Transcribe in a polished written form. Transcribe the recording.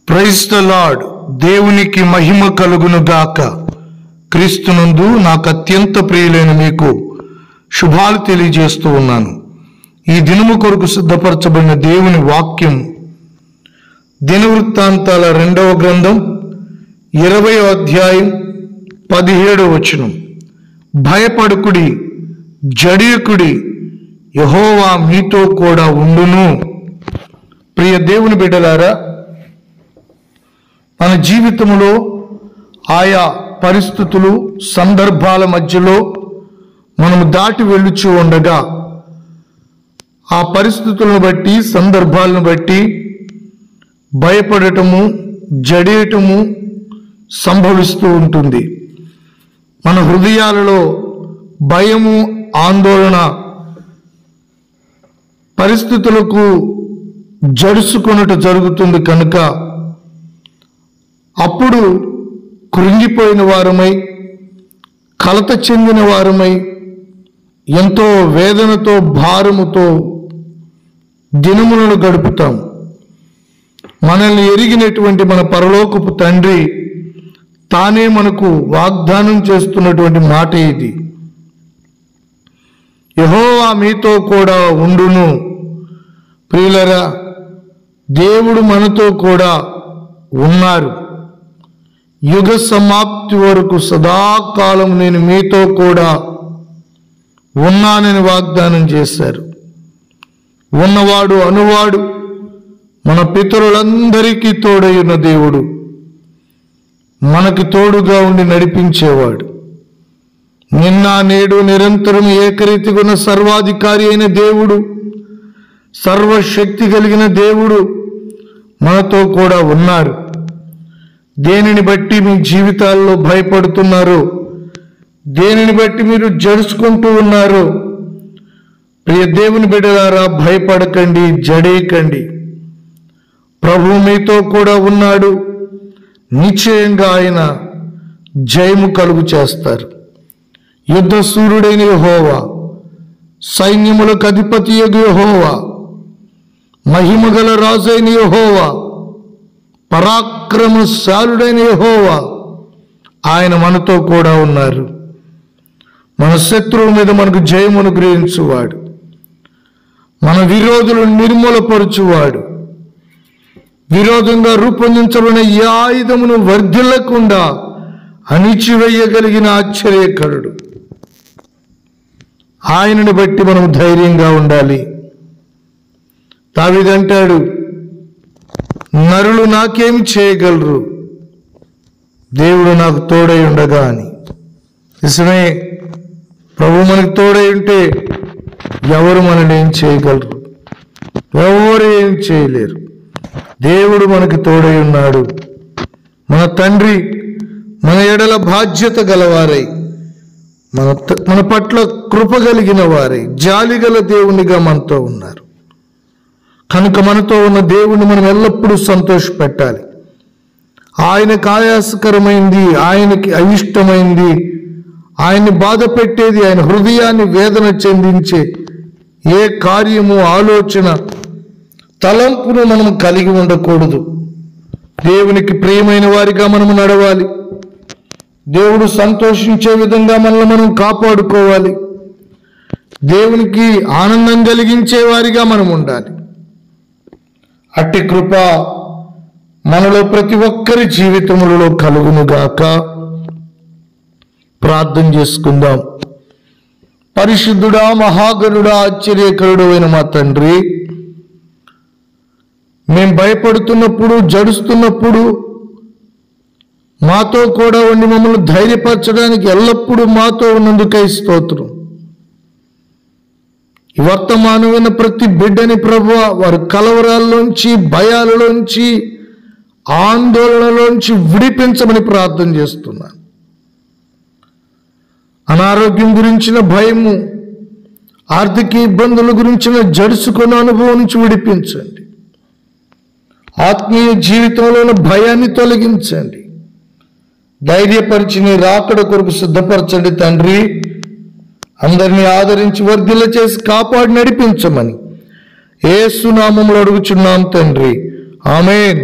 Praise the lord. దేవునికి మహిమ కలుగును గాక. క్రీస్తునందు నాకు అత్యంత ప్రియులైన మీకు శుభాలు తెలియజేస్తూ ఉన్నాను. ఈ దినము కొరకు సిద్ధపరచబడిన దేవుని వాక్యం దినవృత్తాంతాల 2వ గ్రంథం 20వ అధ్యాయం 17వ వచనం. భయపడకుడి, జడియకుడి, యెహోవా మీతో కూడా ఉండును. ప్రియ దేవుని బిడ్డలారా, మన జీవితంలో ఆయా పరిస్థితులు, సందర్భాల మధ్యలో మనము దాటి వెళ్ళుచూ ఉండగా ఆ పరిస్థితులను బట్టి, సందర్భాలను బట్టి భయపడటము, జడేయటము సంభవిస్తూ ఉంటుంది. మన హృదయాలలో భయము, ఆందోళన పరిస్థితులకు జడుసుకొనుట జరుగుతుంది. కనుక అప్పుడు కృంగిపోయిన వారమై, కలత చెందిన వారమై, ఎంతో వేదనతో, భారముతో దినములను గడుపుతాం. మనల్ని ఎరిగినటువంటి మన పరలోకపు తండ్రి తానే మనకు వాగ్దానం చేస్తున్నటువంటి మాట ఇది. యెహోవా మీతో కూడా ఉండును. ప్రియులరా, దేవుడు మనతో కూడా ఉన్నారు. యుగ సమాప్తి వరకు సదాకాలం నేను మీతో కూడా ఉన్నానని వాగ్దానం చేశారు. ఉన్నవాడు, అనువాడు, మన పితరులందరికీ తోడైన దేవుడు, మనకి తోడుగా ఉండి నడిపించేవాడు. నిన్న నేడు నిరంతరం ఏకరీతిగా ఉన్న సర్వాధికారి అయిన దేవుడు, సర్వశక్తి కలిగిన దేవుడు మనతో కూడా ఉన్నారు. దేనిని బట్టి మీ జీవితాల్లో భయపడుతున్నారో, దేనిని బట్టి మీరు జడుచుకుంటూ ఉన్నారో, ప్రియ దేవుని బిడ్డలారా, భయపడకండి, జడేయకండి. ప్రభువు మీతో కూడా ఉన్నాడు. నిశ్చయంగా ఆయన జయము కలుగు చేస్తారు. యుద్ధ సూర్యుడైన యెహోవా, సైన్యములకు అధిపతి యెహోవా, మహిమగల రాజైన యెహోవా, పరాక్రమశాలుడైన యెహోవా, ఆయన మనతో కూడా ఉన్నారు. మన శత్రువు మీద మనకు జయమును గ్రహించువాడు, మన విరోధులను నిర్మూలపరచువాడు. విరోధంగా రూపొందించబడిన ఏ ఆయుధమును వర్ధిల్లకుండా అణిచివేయగలిగిన ఆశ్చర్యకరుడు. ఆయనను బట్టి మనం ధైర్యంగా ఉండాలి. దావీదంటాడు, నరులు నాకేమి చేయగలరు, దేవుడు నాకు తోడై ఉండగా అని. నిజమే, ప్రభు మనకు తోడై ఉంటే ఎవరు మనల్ని ఏం చేయగలరు? ఎవరు ఏం చేయలేరు. దేవుడు మనకి తోడై ఉన్నాడు. మన తండ్రి మన ఎడల బాధ్యత గలవారై, మన పట్ల కృప కలిగిన వారై, జాలిగల దేవునిగా మనతో ఉన్నారు. కనుక మనతో ఉన్న దేవుణ్ణి మనం ఎల్లప్పుడూ సంతోషపెట్టాలి. ఆయనకు ఆయాసకరమైంది, ఆయనకి అయిష్టమైంది, ఆయన్ని బాధ పెట్టేది, ఆయన హృదయాన్ని వేదన చెందించే ఏ కార్యము, ఆలోచన, తలంపును మనం కలిగి ఉండకూడదు. దేవునికి ప్రియమైన వారిగా మనము నడవాలి. దేవుడు సంతోషించే విధంగా మనల్ని మనం కాపాడుకోవాలి. దేవునికి ఆనందం కలిగించే వారిగా మనం ఉండాలి. అట్టి కృప మనలో ప్రతి ఒక్కరి జీవితములలో కలుగునుగాక. ప్రార్థన చేసుకుందాం. పరిశుద్ధుడా, మహాగణుడా, ఆశ్చర్యకరుడు అయిన మా తండ్రి, మేము భయపడుతున్నప్పుడు, జడుస్తున్నప్పుడు మాతో కూడా ఉండి మమ్మల్ని ధైర్యపరచడానికి ఎల్లప్పుడూ మాతో ఉన్నందుకై స్తోత్రం. ఈ వర్తమానమైన ప్రతి బిడ్డని ప్రభువా, వారి కలవరాల్లోంచి, భయాలలోంచి, ఆందోళనలోంచి విడిపించమని ప్రార్థన చేస్తున్నాను. అనారోగ్యం గురించిన భయము, ఆర్థిక ఇబ్బందుల గురించిన జడుసుకున్న అనుభవం నుంచి విడిపించండి. ఆత్మీయ జీవితంలో భయాన్ని తొలగించండి. ధైర్యపరిచి నీ రాకడ కొరకు సిద్ధపరచండి తండ్రి. అందరినీ ఆదరించి వర్ధిల్ల చేసి కాపాడి నడిపించమని యేసు నామములో అడుగుచున్నాం తండ్రి. ఆమేన్.